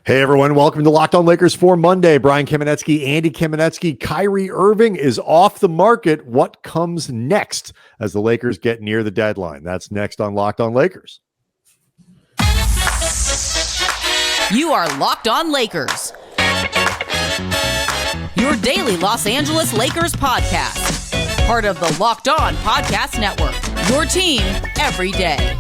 Hey everyone, welcome to Locked On Lakers for Monday. Brian Kamenetsky, Andy Kamenetsky. Kyrie Irving is off the market. What comes next as the Lakers get near the deadline? That's next on Locked On Lakers. You are Locked On Lakers, your daily Los Angeles Lakers podcast. Part of the Locked On Podcast Network, your team every day.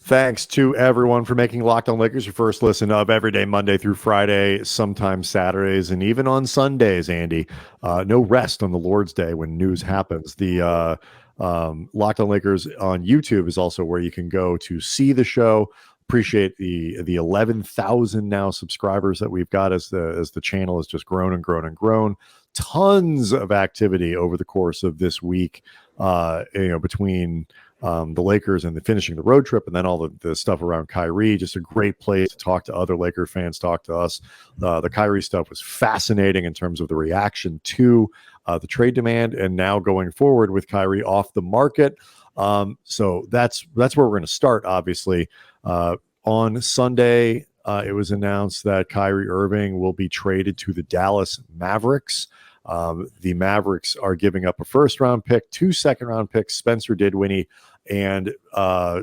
Thanks to everyone for making Locked On Lakers your first listen of every day, Monday through Friday, sometimes Saturdays, and even on Sundays, Andy. No rest on the Lord's Day when news happens. The Locked On Lakers on YouTube is also where you can go to see the show. Appreciate the 11,000 now subscribers that we've got as the channel has just grown and grown and grown. Tons of activity over the course of this week, between the Lakers and finishing the road trip, and then all the stuff around Kyrie. Just a great place to talk to other Laker fans, talk to us. The Kyrie stuff was fascinating in terms of the reaction to the trade demand, and now going forward with Kyrie off the market. So that's where we're going to start, obviously. On Sunday, it was announced that Kyrie Irving will be traded to the Dallas Mavericks. The Mavericks are giving up a first-round pick, 2 second-round picks, Spencer Dinwiddie, and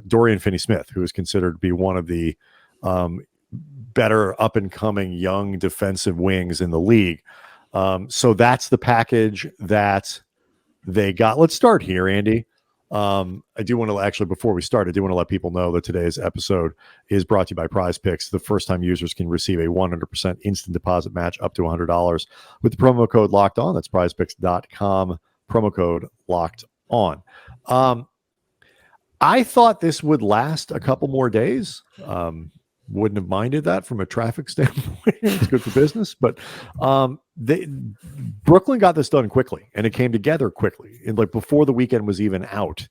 Dorian Finney-Smith, who is considered to be one of the better up-and-coming young defensive wings in the league. So that's the package that they got. Let's start here, Andy. I do want to actually, before we start, I do want to let people know that today's episode is brought to you by Prize Picks. The first-time users can receive a 100% instant deposit match up to $100 with the promo code Locked On. That's prizepicks.com, promo code Locked On. I thought this would last a couple more days. Wouldn't have minded that from a traffic standpoint. It's good for business, but Brooklyn got this done quickly, and it came together quickly. And like before the weekend was even out,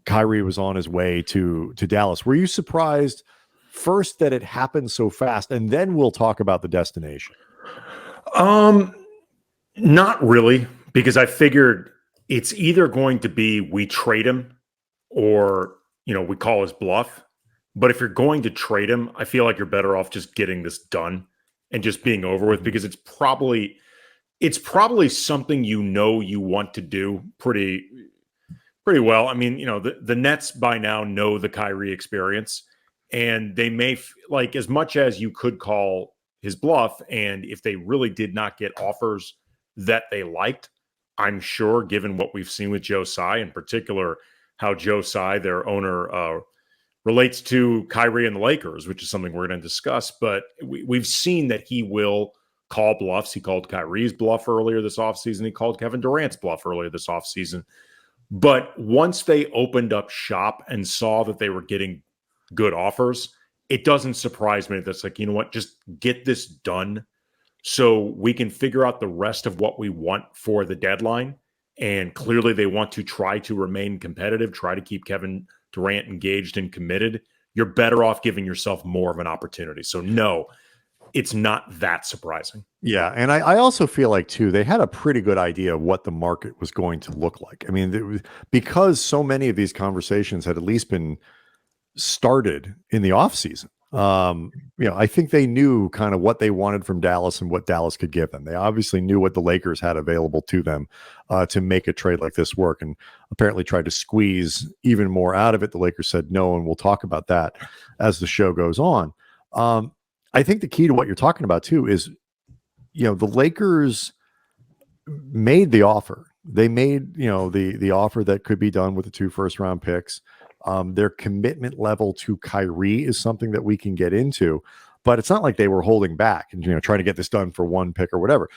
Kyrie was on his way to Dallas. Were you surprised first that it happened so fast, and then we'll talk about the destination? Not really, because I figured it's either going to be we trade him or we call his bluff. But if you're going to trade him, I feel like you're better off just getting this done and just being over with, because it's probably something you want to do pretty well. I mean, the Nets by now know the Kyrie experience, and they may like, as much as you could call his bluff, and if they really did not get offers that they liked, I'm sure, given what we've seen with Joe Tsai, in particular, how Joe Tsai, their owner, relates to Kyrie and the Lakers, which is something we're going to discuss. But we've seen that he will call bluffs. He called Kyrie's bluff earlier this offseason. He called Kevin Durant's bluff earlier this offseason. But once they opened up shop and saw that they were getting good offers, it doesn't surprise me that's like, you know what, just get this done so we can figure out the rest of what we want for the deadline. And clearly they want to try to remain competitive, try to keep Kevin Durant engaged and committed. You're better off giving yourself more of an opportunity. So no, it's not that surprising. Yeah, and I also feel like, too, they had a pretty good idea of what the market was going to look like. I mean, because so many of these conversations had at least been started in the offseason. I think they knew kind of what they wanted from Dallas and what Dallas could give them. They obviously knew what the Lakers had available to them to make a trade like this work, and apparently tried to squeeze even more out of it. The Lakers said no, and we'll talk about that as the show goes on. I think the key to what you're talking about, too, is, the Lakers made the offer. They made, the offer that could be done with the 2 first-round picks. Their commitment level to Kyrie is something that we can get into, but it's not like they were holding back and trying to get this done for 1 pick or whatever.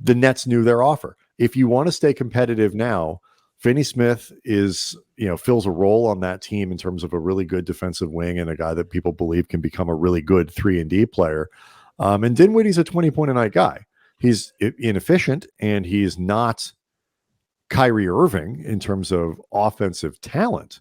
The Nets knew their offer. If you want to stay competitive now, Finney-Smith is, fills a role on that team in terms of a really good defensive wing and a guy that people believe can become a really good 3-and-D player. And Dinwiddie's a 20-point-a-night guy. He's inefficient, and he's not Kyrie Irving in terms of offensive talent,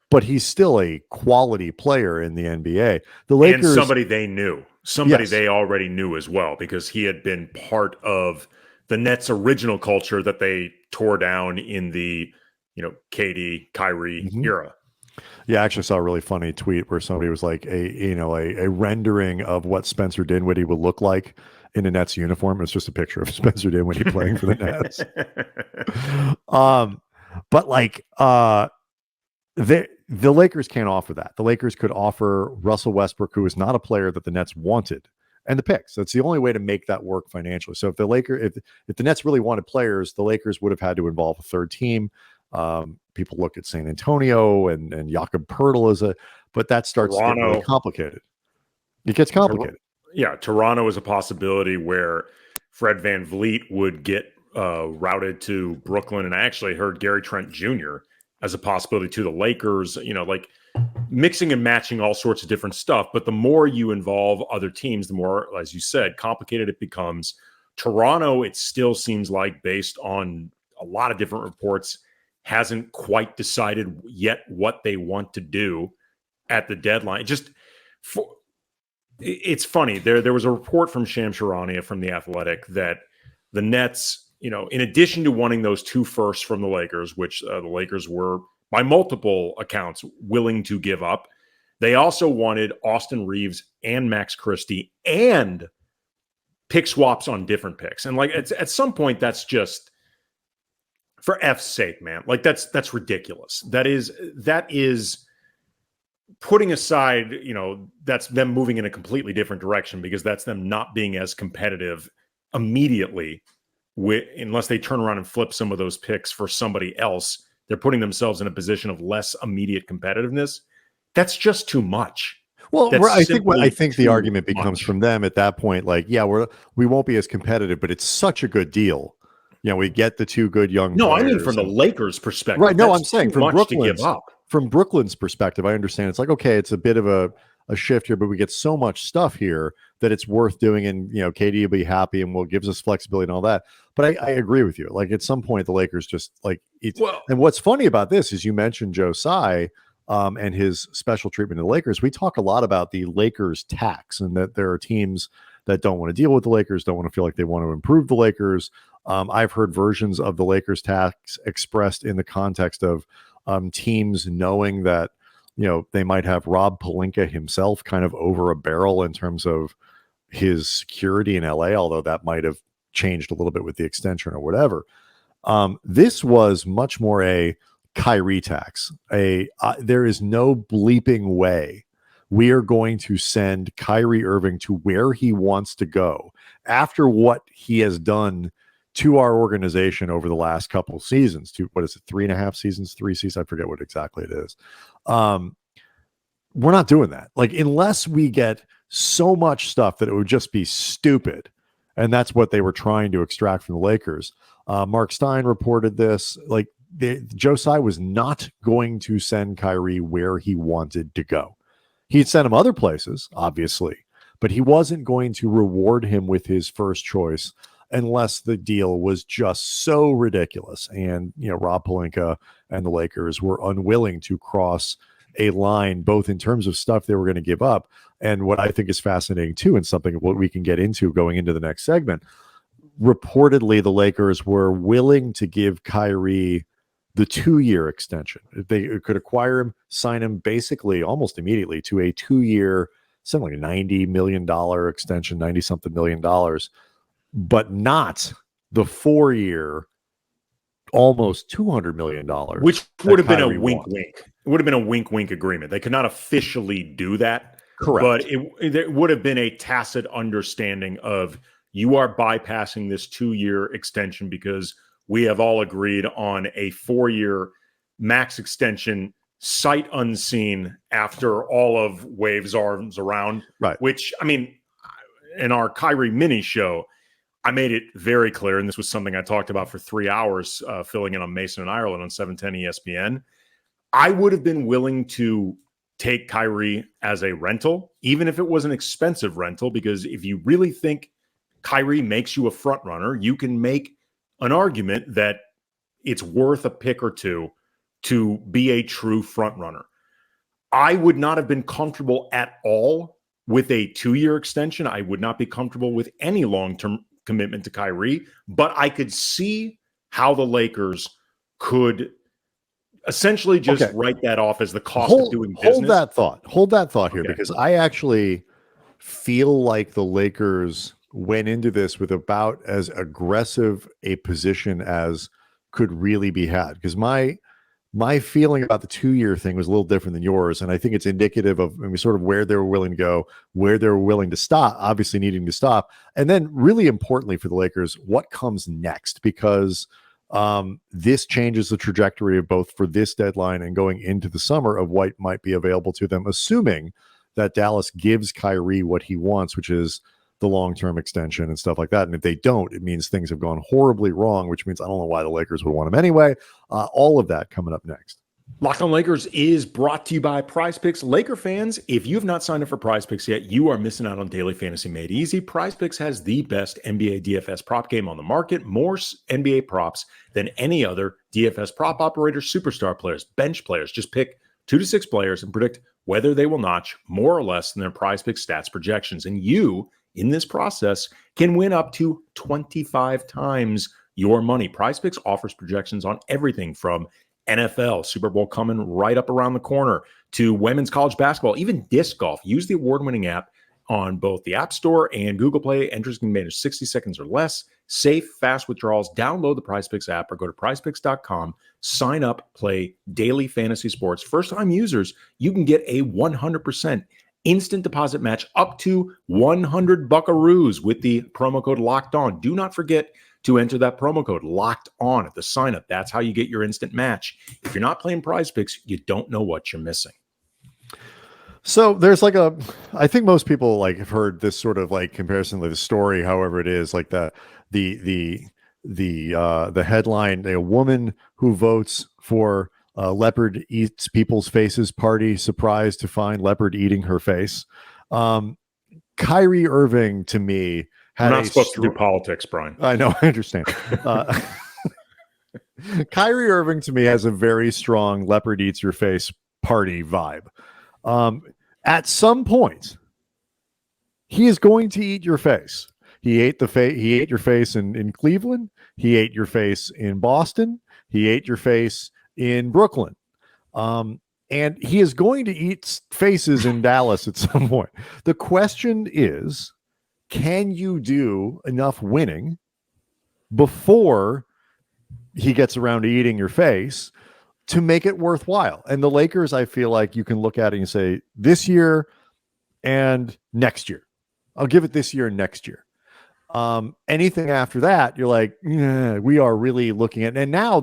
but he's still a quality player in the NBA. The Lakers, and somebody they knew, yes, they already knew as well, because he had been part of the Nets' original culture that they tore down in the, KD, Kyrie era. Yeah, I actually saw a really funny tweet where somebody was like a rendering of what Spencer Dinwiddie would look like in a Nets uniform. It's just a picture of Spencer Dinwiddie playing for the Nets. But like the Lakers can't offer that. The Lakers could offer Russell Westbrook, who is not a player that the Nets wanted, and the picks. That's the only way to make that work financially. So if the Nets really wanted players, the Lakers would have had to involve a third team. People look at San Antonio and Jakob Poeltl but that starts to get really complicated. It gets complicated. Toronto is a possibility where Fred VanVleet would get routed to Brooklyn, and I actually heard Gary Trent Jr. as a possibility to the Lakers. Like mixing and matching all sorts of different stuff. But the more you involve other teams, the more, as you said, complicated it becomes. Toronto, it still seems like, based on a lot of different reports, hasn't quite decided yet what they want to do at the deadline. It's funny. There was a report from Shams Charania from The Athletic that the Nets, in addition to wanting those 2 firsts from the Lakers, which the Lakers were, by multiple accounts, willing to give up, they also wanted Austin Reeves and Max Christie and pick swaps on different picks. And like at some point, that's just, for F's sake, man. Like that's ridiculous. That is putting aside, that's them moving in a completely different direction, because that's them not being as competitive immediately unless they turn around and flip some of those picks for somebody else. They're putting themselves in a position of less immediate competitiveness. That's just too much. Well, I think the argument becomes from them at that point, like, we won't be as competitive, but it's such a good deal. We get the 2 good young players. No, I mean from the Lakers' perspective. Right. No, I'm saying from Brooklyn's perspective, I understand. It's like, okay, it's a bit of a shift here, but we get so much stuff here that it's worth doing. And, KD will be happy and gives us flexibility and all that. But I agree with you. Like at some point, the Lakers just like it. Well, and what's funny about this is you mentioned Joe Tsai and his special treatment of the Lakers. We talk a lot about the Lakers tax, and that there are teams that don't want to deal with the Lakers, don't want to feel like they want to improve the Lakers. I've heard versions of the Lakers tax expressed in the context of teams knowing that, they might have Rob Pelinka himself kind of over a barrel in terms of his security in LA, although that might have changed a little bit with the extension or whatever. This was much more a Kyrie tax. There is no bleeping way we are going to send Kyrie Irving to where he wants to go after what he has done to our organization over the last couple seasons. To what is it, 3.5 seasons, 3 seasons? I forget what exactly it is. We're not doing that. Like, unless we get so much stuff that it would just be stupid. And that's what they were trying to extract from the Lakers. Mark Stein reported this. Like, Joe Tsai was not going to send Kyrie where he wanted to go. He'd send him other places, obviously, but he wasn't going to reward him with his first choice unless the deal was just so ridiculous. And, Rob Pelinka and the Lakers were unwilling to cross a line, both in terms of stuff they were going to give up. And what I think is fascinating too, and something what we can get into going into the next segment, reportedly the Lakers were willing to give Kyrie the 2-year extension. If they could acquire him, sign him basically almost immediately to a 2-year, something like $90 million extension, 90-something million dollars, but not the 4-year, almost $200 million. Which would have been a wink-wink. It would have been a wink-wink agreement. They could not officially do that. Correct. But it would have been a tacit understanding of, you are bypassing this 2-year extension because we have all agreed on a 4-year max extension, sight unseen, after all of Wave's arms around. Right. Which, I mean, in our Kyrie mini show, I made it very clear, and this was something I talked about for 3 hours, filling in on Mason and Ireland on 710 ESPN. I would have been willing to take Kyrie as a rental, even if it was an expensive rental, because if you really think Kyrie makes you a front runner, you can make an argument that it's worth a pick or two to be a true front runner. I would not have been comfortable at all with a 2-year extension. I would not be comfortable with any long-term commitment to Kyrie, but I could see how the Lakers could essentially just write that off as the cost of doing business. Hold that thought here, because I actually feel like the Lakers went into this with about as aggressive a position as could really be had. Because my feeling about the 2-year thing was a little different than yours, and I think it's indicative of sort of where they were willing to go, where they were willing to stop, obviously needing to stop, and then really importantly for the Lakers, what comes next, because this changes the trajectory of both for this deadline and going into the summer of what might be available to them, assuming that Dallas gives Kyrie what he wants, which is the long-term extension and stuff like that. And if they don't, it means things have gone horribly wrong, which means I don't know why the Lakers would want him anyway. All of that coming up next. Locked On Lakers is brought to you by Prize Picks. Laker fans, if you have not signed up for Prize Picks yet, you are missing out on daily fantasy made easy. Prize Picks has the best NBA DFS prop game on the market, more NBA props than any other DFS prop operator, superstar players, bench players. Just pick 2 to 6 players and predict whether they will notch more or less than their Prize Picks stats projections. And you, in this process, can win up to 25 times your money. Prize Picks offers projections on everything from NFL, Super Bowl coming right up around the corner, to women's college basketball, even disc golf. Use the award-winning app on both the App Store and Google Play. Entries can be made in 60 seconds or less. Safe, fast withdrawals. Download the PrizePicks app or go to prizepicks.com. Sign up, play daily fantasy sports. First-time users, you can get a 100% instant deposit match up to 100 buckaroos with the promo code Locked On. Do not forget to enter that promo code Locked On at the sign up. That's how you get your instant match. If you're not playing Prize Picks, you don't know what you're missing. So there's I think most people have heard this sort of comparison to the story, however it is, like the headline, a woman who votes for leopard eats people's faces party, surprised to find leopard eating her face. Kyrie Irving, to me, I'm not supposed to do politics, Brian. I know, I understand. Kyrie Irving, to me, has a very strong leopard eats your face party vibe. At some point, he is going to eat your face. He ate your face in Cleveland. He ate your face in Boston. He ate your face in Brooklyn. And he is going to eat faces in Dallas at some point. The question is, can you do enough winning before he gets around to eating your face to make it worthwhile? And the Lakers, I feel like you can look at it and say, this year and next year. I'll give it this year and next year. Anything after that, you're like, we are really looking at, and now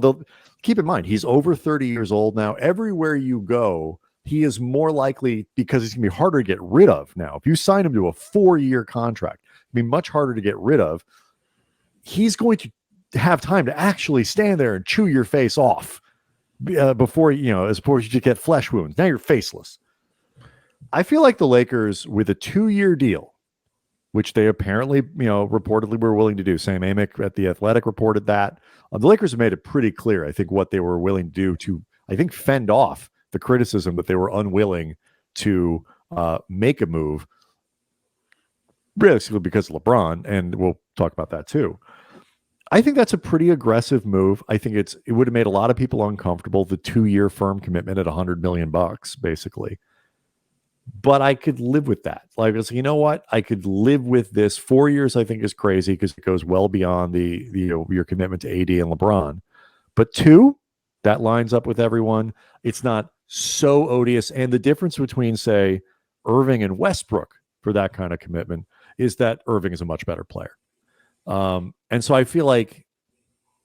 keep in mind, he's over 30 years old now. Everywhere you go, he is more likely, because he's going to be harder to get rid of now. If you sign him to a 4-year contract, it'd be much harder to get rid of. He's going to have time to actually stand there and chew your face off before, as opposed to just get flesh wounds. Now you're faceless. I feel like the Lakers, with a 2-year deal, which they apparently, reportedly were willing to do. Sam Amick at The Athletic reported that. The Lakers have made it pretty clear, I think, what they were willing to do to, I think, fend off the criticism that they were unwilling to make a move, basically because of LeBron, and we'll talk about that too. I think that's a pretty aggressive move. I think it would have made a lot of people uncomfortable, the 2-year firm commitment at $100 million, basically. But I could live with that. You know what? I could live with this. 4 years, I think, is crazy because it goes well beyond your commitment to AD and LeBron. But 2, that lines up with everyone. It's not so odious. And the difference between, say, Irving and Westbrook for that kind of commitment is that Irving is a much better player. And so I feel like,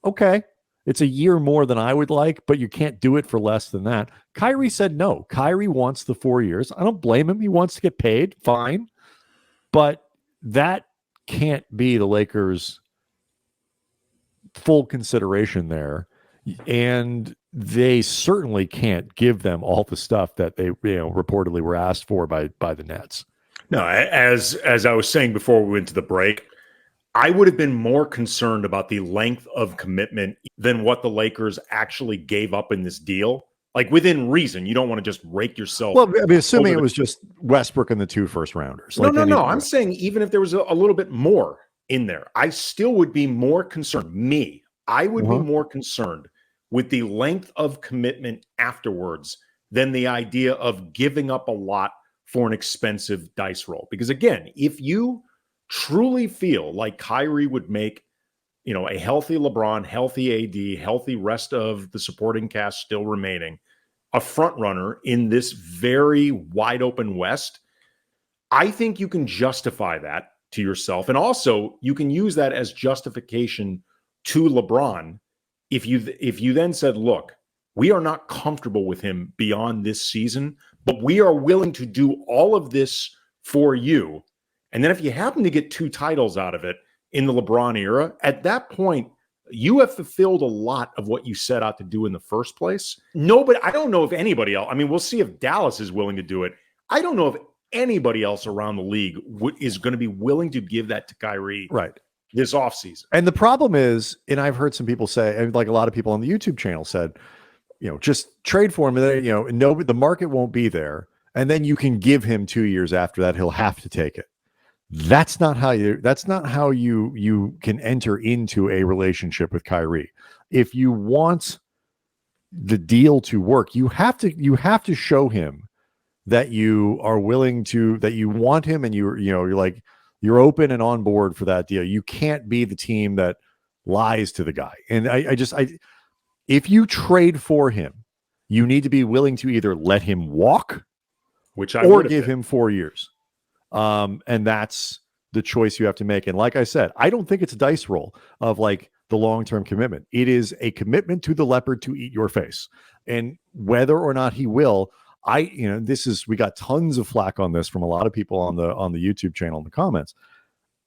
okay, it's a year more than I would like, but you can't do it for less than that. Kyrie said no. Kyrie wants the 4 years. I don't blame him. He wants to get paid. Fine. But that can't be the Lakers' full consideration there. And they certainly can't give them all the stuff that they reportedly were asked for by the Nets. No, as I was saying before we went to the break, I would have been more concerned about the length of commitment than what the Lakers actually gave up in this deal. Like, within reason, you don't want to just rake yourself. Well, I mean, assuming it was just Westbrook and the 2 first rounders. No. I'm saying even if there was a little bit more in there. I still would be more concerned. I would be more concerned with the length of commitment afterwards than the idea of giving up a lot for an expensive dice roll. Because again, if you truly feel like Kyrie would make, a healthy LeBron, healthy AD, healthy rest of the supporting cast still remaining, a front runner in this very wide open West, I think you can justify that to yourself. And also you can use that as justification to LeBron. If you then said, look, we are not comfortable with him beyond this season, but we are willing to do all of this for you. And then if you happen to get 2 titles out of it in the LeBron era, at that point, you have fulfilled a lot of what you set out to do in the first place. Nobody, I don't know if anybody else, I mean, we'll see if Dallas is willing to do it. I don't know if anybody else around the league is going to be willing to give that to Kyrie this offseason. And the problem is, and I've heard some people say, and like a lot of people on the YouTube channel said, just trade for him. And no, the market won't be there. And then you can give him 2 years after that. He'll have to take it. That's not how you can enter into a relationship with Kyrie. If you want the deal to work, you have to show him that you are willing to, that you want him, and you're open and on board for that deal. You can't be the team that lies to the guy. And if you trade for him, you need to be willing to either let him walk, or give him 4 years. And that's the choice you have to make. And like I said, I don't think it's a dice roll of like the long-term commitment. It is a commitment to the leopard to eat your face. And whether or not he will, we got tons of flack on this from a lot of people on the YouTube channel in the comments.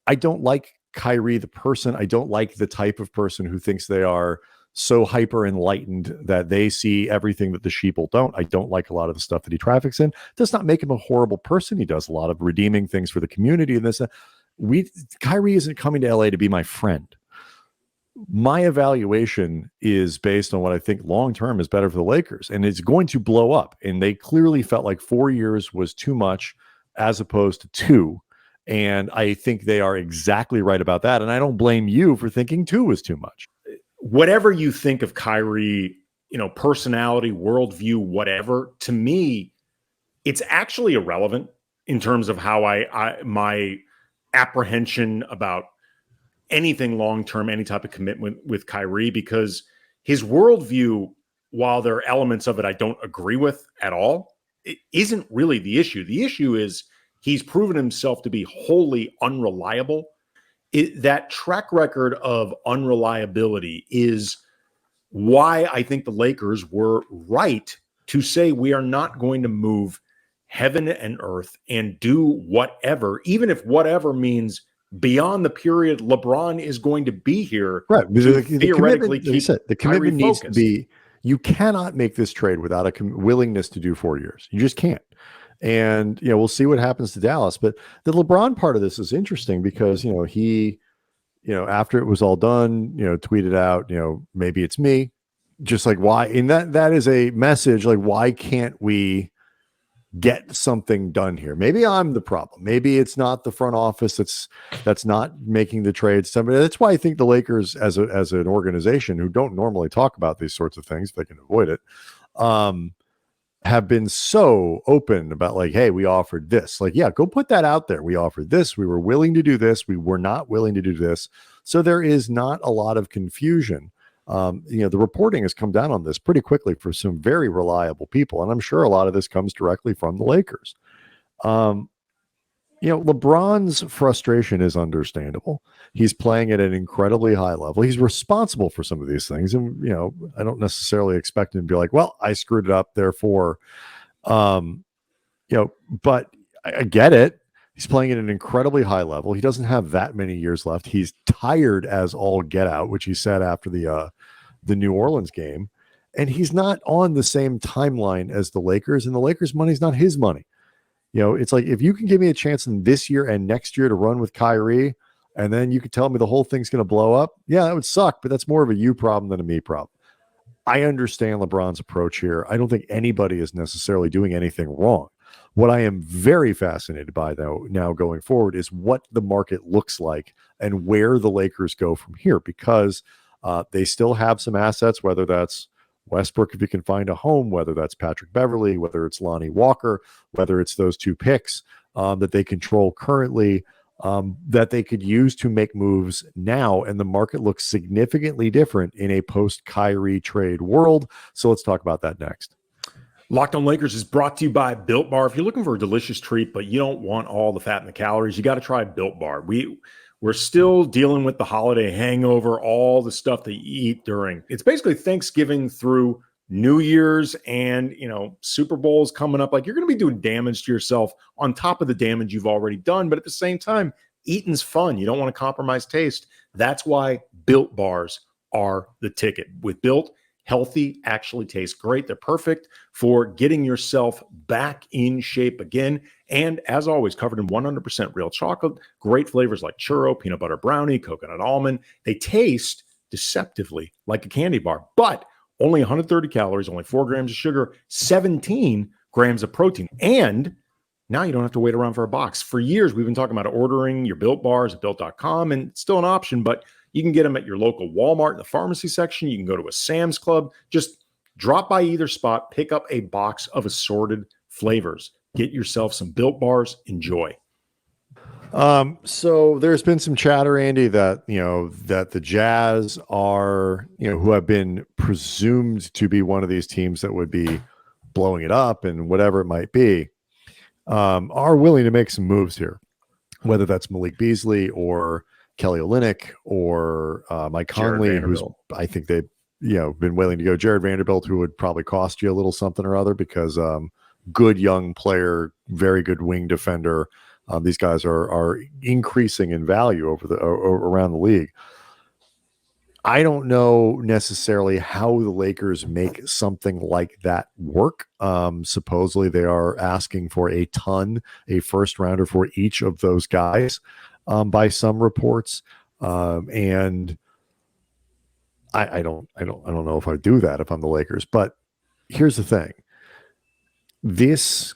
I don't like Kyrie, the person. I don't like the type of person who thinks they are so hyper enlightened that they see everything that the sheeple don't. I don't like a lot of the stuff that he traffics in. Does not make him a horrible person. He does a lot of redeeming things for the community and this. Kyrie isn't coming to LA to be my friend. My evaluation is based on what I think long-term is better for the Lakers, and it's going to blow up. And they clearly felt like 4 years was too much as opposed to 2. And I think they are exactly right about that. And I don't blame you for thinking 2 was too much. Whatever you think of Kyrie, personality, worldview, whatever, to me, it's actually irrelevant in terms of how my apprehension about anything long-term, any type of commitment with Kyrie, because his worldview, while there are elements of it I don't agree with at all, it isn't really the issue. The issue is he's proven himself to be wholly unreliable. That track record of unreliability is why I think the Lakers were right to say we are not going to move heaven and earth and do whatever, even if whatever means beyond the period LeBron is going to be here. Right. Theoretically, the commitment needs to be, you cannot make this trade without a willingness to do 4 years. You just can't. And, we'll see what happens to Dallas. But the LeBron part of this is interesting because, he, after it was all done, tweeted out, maybe it's me. Just like why? And that is a message like, why can't we get something done here? Maybe I'm the problem. Maybe it's not the front office that's not making the trades. That's why I think the Lakers as an organization who don't normally talk about these sorts of things, if they can avoid it, have been so open about like, hey, we offered this. Like, yeah, go put that out there. We offered this. We were willing to do this. We were not willing to do this. So there is not a lot of confusion. The reporting has come down on this pretty quickly for some very reliable people. And I'm sure a lot of this comes directly from the Lakers. LeBron's frustration is understandable. He's playing at an incredibly high level. He's responsible for some of these things. And, I don't necessarily expect him to be like, well, I screwed it up, therefore, but I get it. He's playing at an incredibly high level. He doesn't have that many years left. He's tired as all get out, which he said after the New Orleans game. And he's not on the same timeline as the Lakers, and the Lakers' money is not his money. It's like, if you can give me a chance in this year and next year to run with Kyrie, and then you could tell me the whole thing's going to blow up. Yeah, that would suck, but that's more of a you problem than a me problem. I understand LeBron's approach here. I don't think anybody is necessarily doing anything wrong. What I am very fascinated by, though, now going forward is what the market looks like and where the Lakers go from here, because they still have some assets, whether that's Westbrook, if you can find a home, whether that's Patrick Beverley, whether it's Lonnie Walker, whether it's those two picks that they control currently, that they could use to make moves now. And the market looks significantly different in a post-Kyrie trade world. So let's talk about that next. Locked on Lakers is brought to you by Built Bar. If you're looking for a delicious treat, but you don't want all the fat and the calories, you got to try Built Bar. We're still dealing with the holiday hangover, all the stuff that you eat during. It's basically Thanksgiving through New Year's, and Super Bowl's coming up. Like, you're going to be doing damage to yourself on top of the damage you've already done. But at the same time, eating's fun. You don't want to compromise taste. That's why Built Bars are the ticket. With Built, healthy actually tastes great. They're perfect for getting yourself back in shape again. And as always, covered in 100% real chocolate, great flavors like churro, peanut butter brownie, coconut almond. They taste deceptively like a candy bar, but only 130 calories, only 4 grams of sugar, 17 grams of protein. And now you don't have to wait around for a box. For years, we've been talking about ordering your Built Bars at Built.com, and it's still an option, but you can get them at your local Walmart in the pharmacy section. You can go to a Sam's Club. Just drop by either spot, pick up a box of assorted flavors. Get yourself some Built Bars. Enjoy. So there's been some chatter, Andy, that that the Jazz are, who have been presumed to be one of these teams that would be blowing it up and whatever it might be, are willing to make some moves here, whether that's Malik Beasley or Kelly Olynyk or Mike Conley, who's, I think they've been willing to go. Jared Vanderbilt, who would probably cost you a little something or other, because good young player, very good wing defender. These guys are increasing in value around the league. I don't know necessarily how the Lakers make something like that work. Supposedly they are asking for a first rounder for each of those guys, by some reports. And I don't know if I do that if I'm the Lakers. But here's the thing. This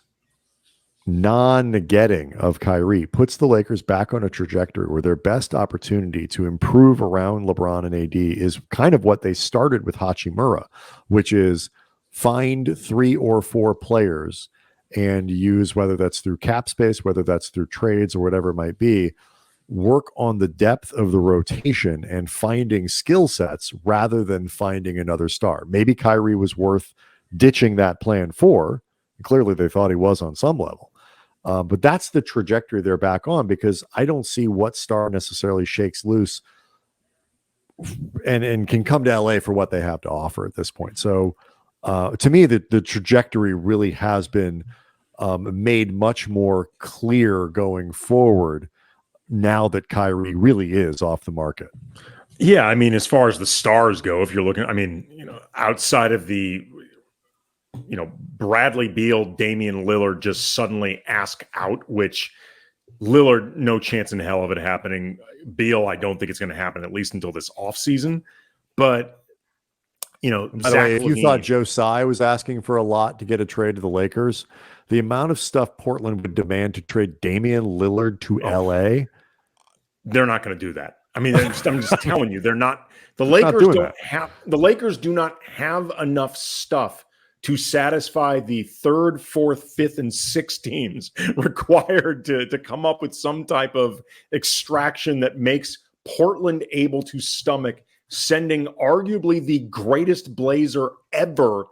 non-getting of Kyrie puts the Lakers back on a trajectory where their best opportunity to improve around LeBron and AD is kind of what they started with Hachimura, which is find 3 or 4 players and use, whether that's through cap space, whether that's through trades or whatever it might be, work on the depth of the rotation and finding skill sets rather than finding another star. Maybe Kyrie was worth ditching that plan for. Clearly they thought he was on some level. But that's the trajectory they're back on, because I don't see what star necessarily shakes loose and can come to LA for what they have to offer at this point. So to me, the trajectory really has been made much more clear going forward now that Kyrie really is off the market. Yeah, I mean, as far as the stars go, if you're looking, outside of the Bradley Beal, Damian Lillard just suddenly ask out, which Lillard, no chance in hell of it happening. Beal, I don't think it's going to happen, at least until this offseason. But, by the way, if you thought Joe Tsai was asking for a lot to get a trade to the Lakers, the amount of stuff Portland would demand to trade Damian Lillard to LA, they're not going to do that. I mean, I'm just telling you, they're not. The Lakers do not have enough stuff to satisfy the 3rd, 4th, 5th, and 6th teams required to come up with some type of extraction that makes Portland able to stomach sending arguably the greatest Blazer ever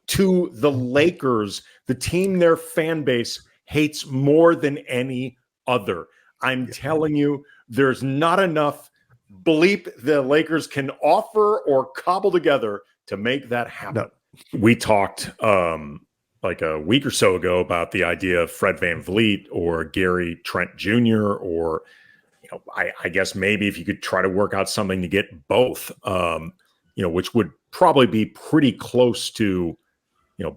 to the Lakers, the team their fan base hates more than any other. I'm telling you, there's not enough bleep the Lakers can offer or cobble together to make that happen. No. We talked like a week or so ago about the idea of Fred VanVleet or Gary Trent Jr. or, I guess maybe if you could try to work out something to get both, which would probably be pretty close to,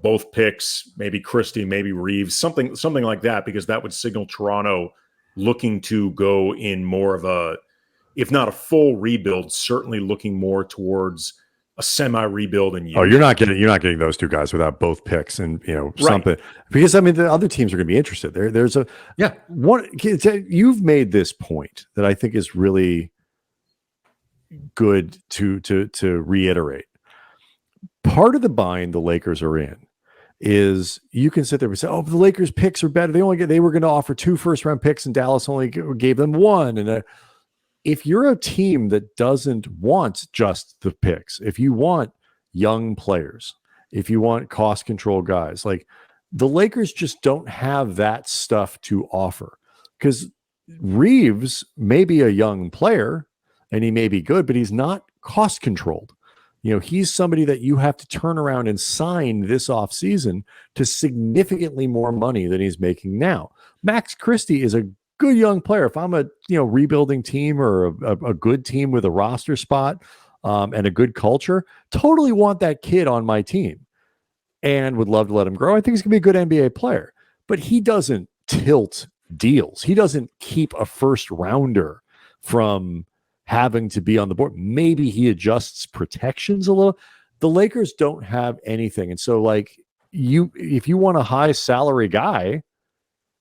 both picks, maybe Christie, maybe Reeves, something like that, because that would signal Toronto looking to go in more of a, if not a full rebuild, certainly looking more towards a semi-rebuild in years. Oh, you're not getting those two guys without both picks and something, because I mean the other teams are going to be interested. There's a one. You've made this point that I think is really good to reiterate. Part of the bind the Lakers are in is you can sit there and say, "Oh, the Lakers picks are better. They were going to offer 2 first-round picks and Dallas only gave them 1." And if you're a team that doesn't want just the picks, if you want young players, if you want cost control guys, like the Lakers just don't have that stuff to offer, because Reeves may be a young player and he may be good, but he's not cost controlled. He's somebody that you have to turn around and sign this offseason to significantly more money than he's making now. Max Christie is a good young player. If I'm a rebuilding team or a good team with a roster spot and a good culture, totally want that kid on my team and would love to let him grow. I think he's gonna be a good NBA player, but he doesn't tilt deals. He doesn't keep a first rounder from having to be on the board. Maybe he adjusts protections a little. The Lakers don't have anything, and so if you want a high salary guy,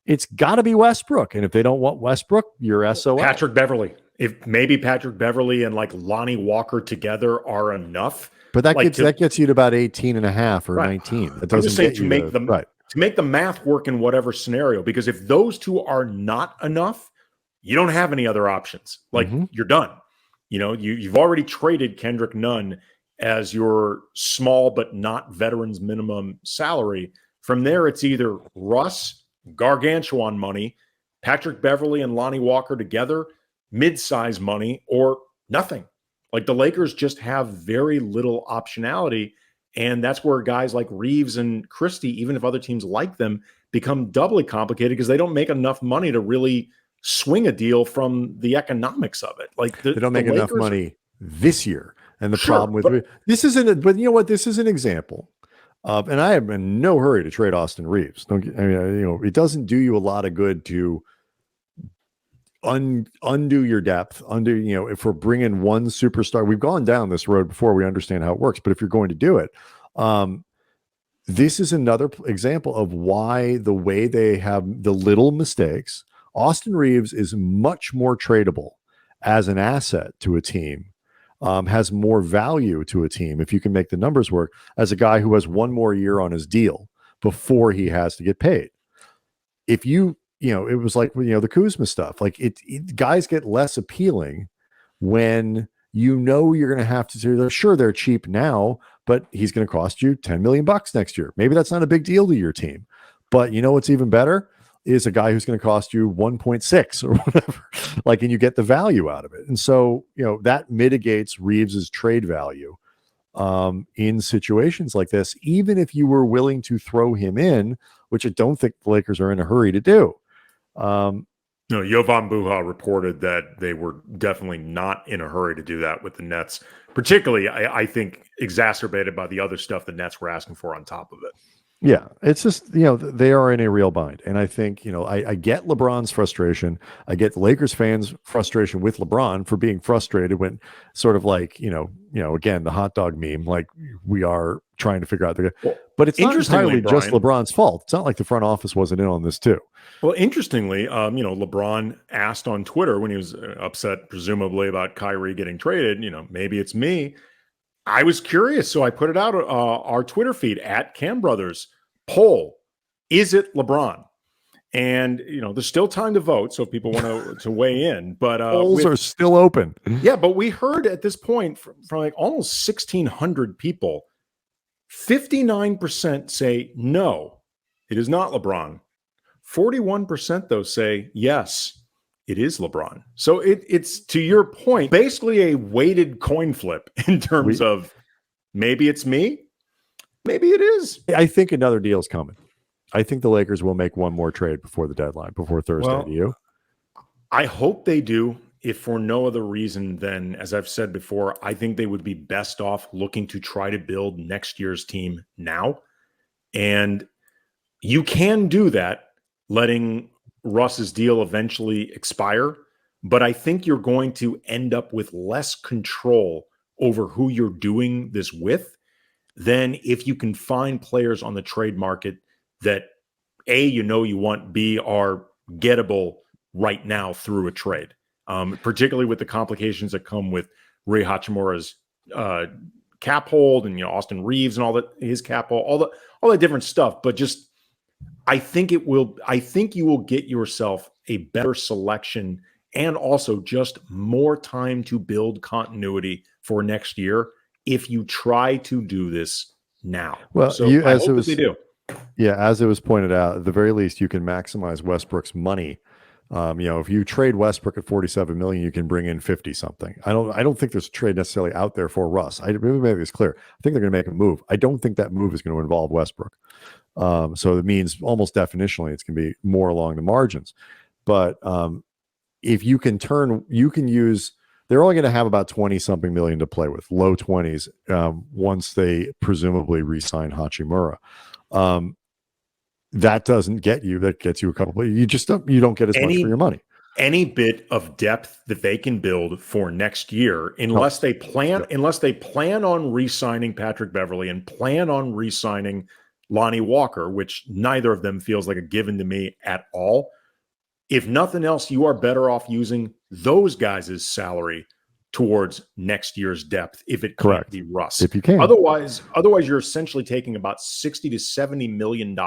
it's got to be Westbrook. And if they don't want Westbrook, you're SOL. Patrick Beverly. If maybe Patrick Beverly and Lonnie Walker together are enough. But that gets you to about 18 and a half or 19. That doesn't get you to make the math work in whatever scenario. Because if those two are not enough, you don't have any other options. You're done. You've already traded Kendrick Nunn as your small but not veterans minimum salary. From there, it's either Russ, gargantuan money, Patrick Beverly and Lonnie Walker together, mid-size money, or nothing. The Lakers just have very little optionality, and that's where guys like Reeves and Christie, even if other teams like them, become doubly complicated because they don't make enough money to really swing a deal from the economics of it. They don't make enough money this year, and the problem with this isn't. But you know what? This is an example. And I am in no hurry to trade Austin Reeves. It doesn't do you a lot of good to undo your depth. If we're bringing one superstar, we've gone down this road before. We understand how it works. But if you're going to do it, this is another example of why the way they have the little mistakes. Austin Reeves is much more tradable as an asset to a team. Has more value to a team if you can make the numbers work, as a guy who has one more year on his deal before he has to get paid. If it was like the Kuzma stuff, guys get less appealing when you're going to have to do. Sure, they're cheap now, but he's going to cost you $10 million next year. Maybe that's not a big deal to your team, but what's even better is a guy who's going to cost you 1.6 or whatever, and you get the value out of it. And so, that mitigates Reeves's trade value in situations like this, even if you were willing to throw him in, which I don't think the Lakers are in a hurry to do. No, Jovan Buha reported that they were definitely not in a hurry to do that with the Nets, particularly, I think, exacerbated by the other stuff the Nets were asking for on top of it. Yeah, it's just, they are in a real bind. And I think, I get LeBron's frustration. I get Lakers fans' frustration with LeBron for being frustrated when sort of again, the hot dog meme, we are trying to figure out but it's not entirely just LeBron's fault. It's not like the front office wasn't in on this too. Well, interestingly, LeBron asked on Twitter when he was upset, presumably about Kyrie getting traded, maybe it's me. I was curious, so I put it out our Twitter feed at Cam Brothers poll: is it LeBron? And there's still time to vote, so if people want to weigh in. But polls are still open. Yeah, but we heard at this point from almost 1,600 people, 59% say no, it is not LeBron. 41% though say yes, it is LeBron. So it's, to your point, basically a weighted coin flip in terms of maybe it's me, maybe it is. I think another deal is coming. I think the Lakers will make one more trade before the deadline, before Thursday. Well, do you? I hope they do, if for no other reason than, as I've said before, I think they would be best off looking to try to build next year's team now. And you can do that, letting Russ's deal eventually expire, but I think you're going to end up with less control over who you're doing this with, then if you can find players on the trade market that A, you want, B, are gettable right now through a trade, particularly with the complications that come with Rui Hachimura's cap hold and Austin Reeves and all that, his cap hold, all that different stuff. But just I think you will get yourself a better selection and also just more time to build continuity for next year if you try to do this now. Well, so I hope that they do. Yeah, as it was pointed out, at the very least, you can maximize Westbrook's money. If you trade Westbrook at $47 million, you can bring in 50 something. I don't think there's a trade necessarily out there for Russ. I really make this clear. I think they're going to make a move. I don't think that move is going to involve Westbrook. So it means almost definitionally it's going to be more along the margins. But if you can use, they're only going to have about 20 something million to play with, low 20s, once they presumably re-sign Hachimura. That doesn't get you. That gets you a couple. You don't get as much for your money. Any bit of depth that they can build for next year, unless they plan on re-signing Patrick Beverley and plan on re-signing Lonnie Walker, which neither of them feels like a given to me at all. If nothing else, you are better off using those guys' salary towards next year's depth if it can't be Russ. If you can. Otherwise you're essentially taking about $60 to $70 million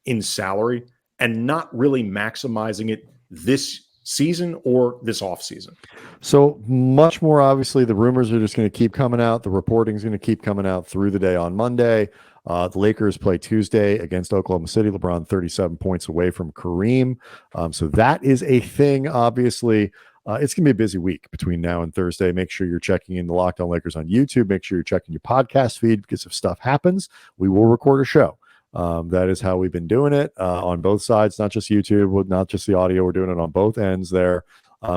in salary and not really maximizing it this season or this offseason. So much more, obviously, the rumors are just going to keep coming out. The reporting is going to keep coming out through the day on Monday. The Lakers play Tuesday against Oklahoma City. LeBron 37 points away from Kareem. So that is a thing, obviously. It's going to be a busy week between now and Thursday. Make sure you're checking in the Locked On Lakers on YouTube. Make sure you're checking your podcast feed, because if stuff happens, we will record a show. That is how we've been doing it on both sides, not just YouTube, not just the audio. We're doing it on both ends there.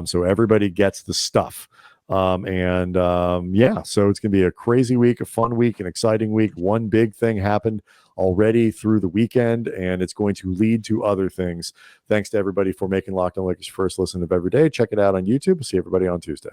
So everybody gets the stuff. So it's going to be a crazy week, a fun week, an exciting week. One big thing happened already through the weekend, and it's going to lead to other things. Thanks to everybody for making Locked On Lakers first listen of every day. Check it out on YouTube. We'll see everybody on Tuesday.